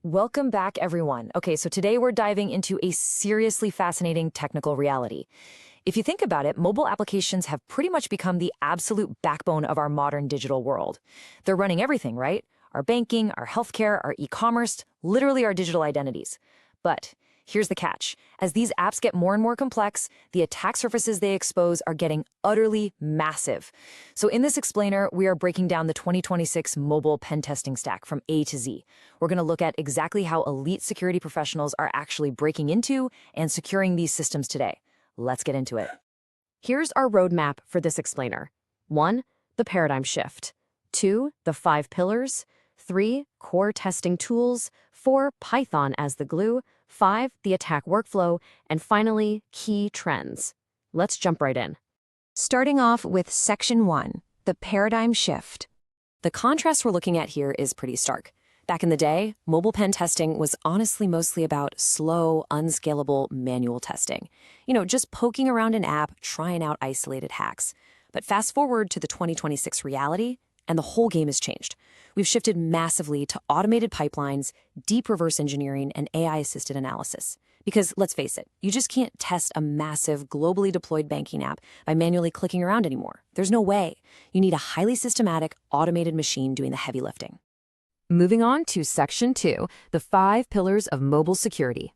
Welcome back, everyone. Okay, so today we're diving into a seriously fascinating technical reality. If you think about it, mobile applications have pretty much become the absolute backbone of our modern digital world. They're running everything, right? Our banking, our healthcare, our e-commerce, literally our digital identities. But here's the catch. As these apps get more and more complex, the attack surfaces they expose are getting utterly massive. So in this explainer, we are breaking down the 2026 mobile pen testing stack from A to Z. We're going to look at exactly how elite security professionals are actually breaking into and securing these systems today. Let's get into it. Here's our roadmap for this explainer. 1. The paradigm shift. 2. The 5 pillars. 3. Core testing tools. 4. Python as the glue. 5. The attack workflow. And finally, key trends. Let's jump right in. Starting off with Section 1, the paradigm shift. The contrast we're looking at here is pretty stark. Back in the day, mobile pen testing was honestly mostly about slow, unscalable manual testing. Just poking around an app, trying out isolated hacks. But fast forward to the 2026 reality, and the whole game has changed. We've shifted massively to automated pipelines, deep reverse engineering, and AI-assisted analysis. Because let's face it, you just can't test a massive, globally deployed banking app by manually clicking around anymore. There's no way. You need a highly systematic, automated machine doing the heavy lifting. Moving on to Section 2, the 5 pillars of mobile security.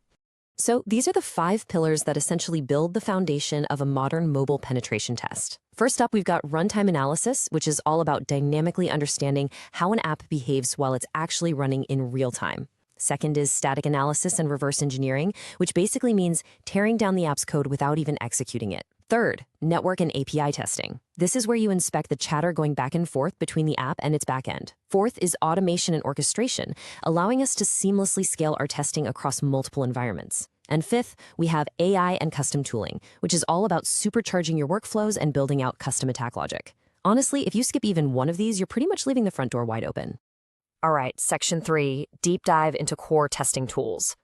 So these are the 5 pillars that essentially build the foundation of a modern mobile penetration test. First up, we've got runtime analysis, which is all about dynamically understanding how an app behaves while it's actually running in real time. Second is static analysis and reverse engineering, which basically means tearing down the app's code without even executing it. Third, network and API testing. This is where you inspect the chatter going back and forth between the app and its backend. Fourth is automation and orchestration, allowing us to seamlessly scale our testing across multiple environments. And fifth, we have AI and custom tooling, which is all about supercharging your workflows and building out custom attack logic. Honestly, if you skip even one of these, you're pretty much leaving the front door wide open. All right, Section 3, deep dive into core testing tools.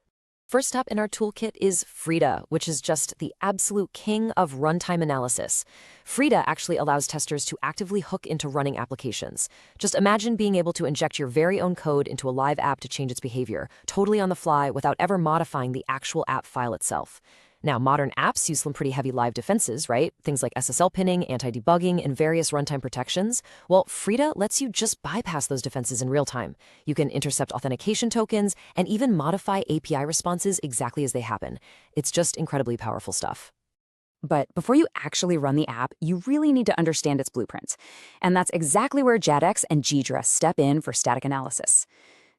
First up in our toolkit is Frida, which is just the absolute king of runtime analysis. Frida actually allows testers to actively hook into running applications. Just imagine being able to inject your very own code into a live app to change its behavior, totally on the fly without ever modifying the actual app file itself. Now, modern apps use some pretty heavy live defenses, right? Things like SSL pinning, anti-debugging, and various runtime protections. Well, Frida lets you just bypass those defenses in real time. You can intercept authentication tokens and even modify API responses exactly as they happen. It's just incredibly powerful stuff. But before you actually run the app, you really need to understand its blueprint. And that's exactly where JADX and Ghidra step in for static analysis.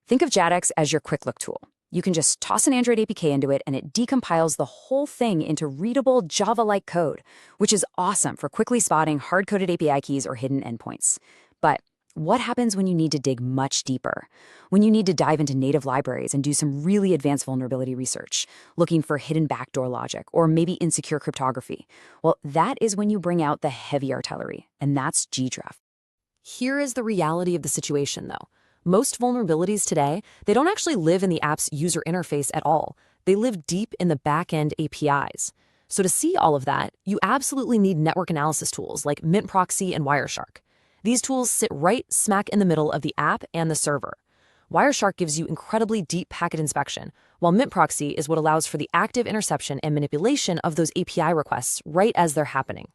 Think of JADX as your quick look tool. You can just toss an Android APK into it and it decompiles the whole thing into readable Java-like code, which is awesome for quickly spotting hard-coded API keys or hidden endpoints. But what happens when you need to dig much deeper? When you need to dive into native libraries and do some really advanced vulnerability research, looking for hidden backdoor logic or maybe insecure cryptography? Well, that is when you bring out the heavy artillery, and that's Ghidra. Here is the reality of the situation, though. Most vulnerabilities today, they don't actually live in the app's user interface at all. They live deep in the back-end APIs. So to see all of that, you absolutely need network analysis tools like mitmproxy and Wireshark. These tools sit right smack in the middle of the app and the server. Wireshark gives you incredibly deep packet inspection, while mitmproxy is what allows for the active interception and manipulation of those API requests right as they're happening.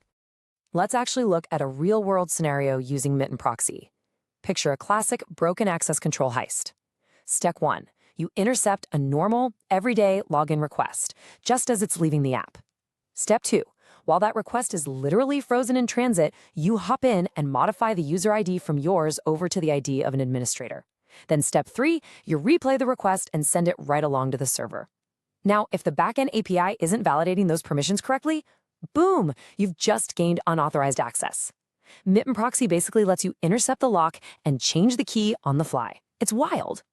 Let's actually look at a real-world scenario using mitmproxy. Picture a classic broken access control heist. Step 1, you intercept a normal, everyday login request, just as it's leaving the app. Step 2, while that request is literally frozen in transit, you hop in and modify the user ID from yours over to the ID of an administrator. Then step 3, you replay the request and send it right along to the server. Now, if the backend API isn't validating those permissions correctly, boom, you've just gained unauthorized access. mitmproxy basically lets you intercept the lock and change the key on the fly. It's wild.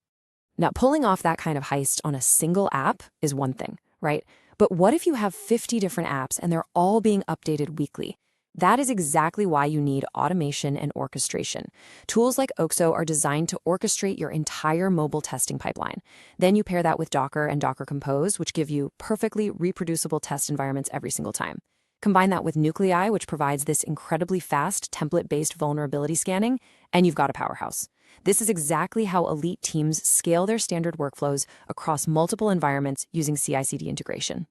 Now, pulling off that kind of heist on a single app is one thing, right? But what if you have 50 different apps and they're all being updated weekly? That is exactly why you need automation and orchestration. Tools like OXO are designed to orchestrate your entire mobile testing pipeline. Then you pair that with Docker and Docker Compose, which give you perfectly reproducible test environments every single time. Combine that with Nuclei, which provides this incredibly fast template-based vulnerability scanning, and you've got a powerhouse. This is exactly how elite teams scale their standard workflows across multiple environments using CI/CD integration.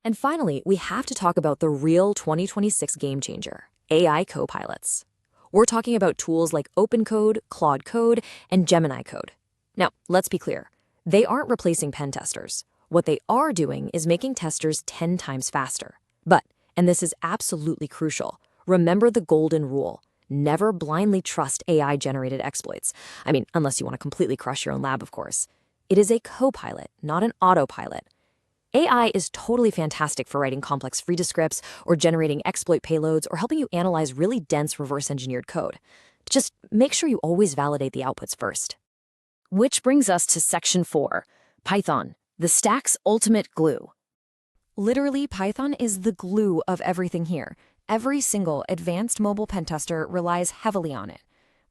And finally, we have to talk about the real 2026 game changer, AI copilots. We're talking about tools like OpenCode, Claude Code, and Gemini Code. Now, let's be clear. They aren't replacing pen testers. What they are doing is making testers 10 times faster. But, and this is absolutely crucial, remember the golden rule. Never blindly trust AI-generated exploits. I mean, unless you want to completely crush your own lab, of course. It is a copilot, not an autopilot. AI is totally fantastic for writing complex Frida scripts or generating exploit payloads or helping you analyze really dense reverse-engineered code. Just make sure you always validate the outputs first. Which brings us to Section 4, Python, the stack's ultimate glue. Literally, Python is the glue of everything here. Every single advanced mobile pen tester relies heavily on it.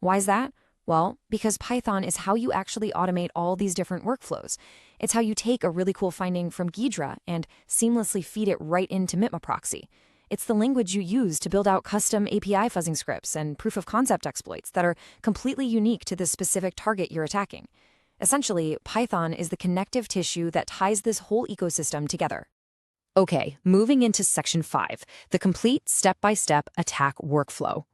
Why is that? Well, because Python is how you actually automate all these different workflows. It's how you take a really cool finding from Ghidra and seamlessly feed it right into mitmproxy. It's the language you use to build out custom API fuzzing scripts and proof-of-concept exploits that are completely unique to the specific target you're attacking. Essentially, Python is the connective tissue that ties this whole ecosystem together. Okay, moving into Section 5, the complete step-by-step attack workflow.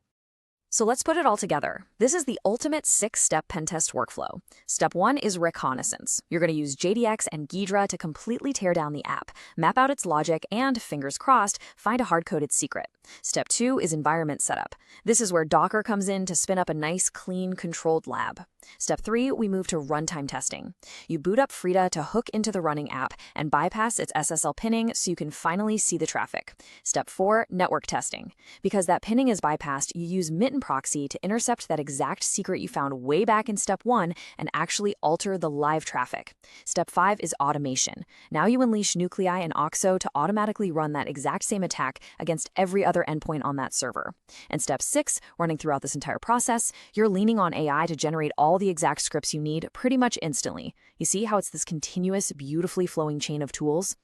So let's put it all together. This is the ultimate 6-step pen test workflow. Step 1 is reconnaissance. You're going to use JADX and Ghidra to completely tear down the app, map out its logic, and, fingers crossed, find a hard-coded secret. Step 2 is environment setup. This is where Docker comes in to spin up a nice, clean, controlled lab. Step 3, we move to runtime testing. You boot up Frida to hook into the running app and bypass its SSL pinning so you can finally see the traffic. Step 4, network testing. Because that pinning is bypassed, you use mitmproxy to intercept that exact secret you found way back in Step 1 and actually alter the live traffic. Step 5 is automation. Now you unleash Nuclei and OXO to automatically run that exact same attack against every other endpoint on that server. And Step 6, running throughout this entire process, you're leaning on AI to generate all the exact scripts you need pretty much instantly. You see how it's this continuous, beautifully flowing chain of tools?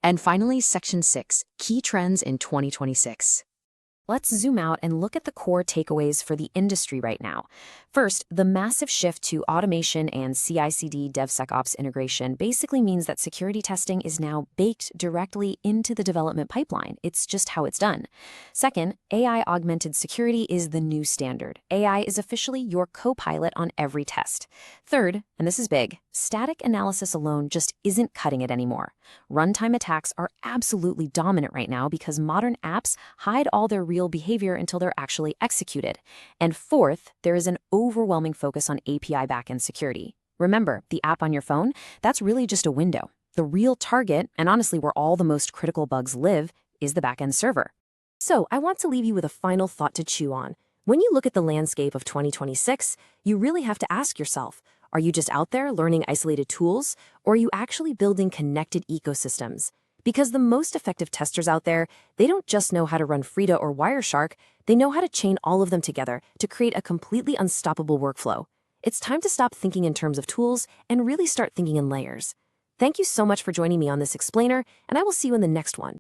And finally, Section 6, key trends in 2026. Let's zoom out and look at the core takeaways for the industry right now. First, the massive shift to automation and CI/CD DevSecOps integration basically means that security testing is now baked directly into the development pipeline. It's just how it's done. Second, AI-augmented security is the new standard. AI is officially your co-pilot on every test. Third, and this is big, static analysis alone just isn't cutting it anymore. Runtime attacks are absolutely dominant right now because modern apps hide all their real behavior until they're actually executed. And fourth, there is an overwhelming focus on API backend security. Remember, the app on your phone, that's really just a window. The real target, and honestly where all the most critical bugs live, is the backend server. So I want to leave you with a final thought to chew on. When you look at the landscape of 2026, you really have to ask yourself, are you just out there learning isolated tools, or are you actually building connected ecosystems? Because the most effective testers out there, they don't just know how to run Frida or Wireshark, they know how to chain all of them together to create a completely unstoppable workflow. It's time to stop thinking in terms of tools and really start thinking in layers. Thank you so much for joining me on this explainer, and I will see you in the next one.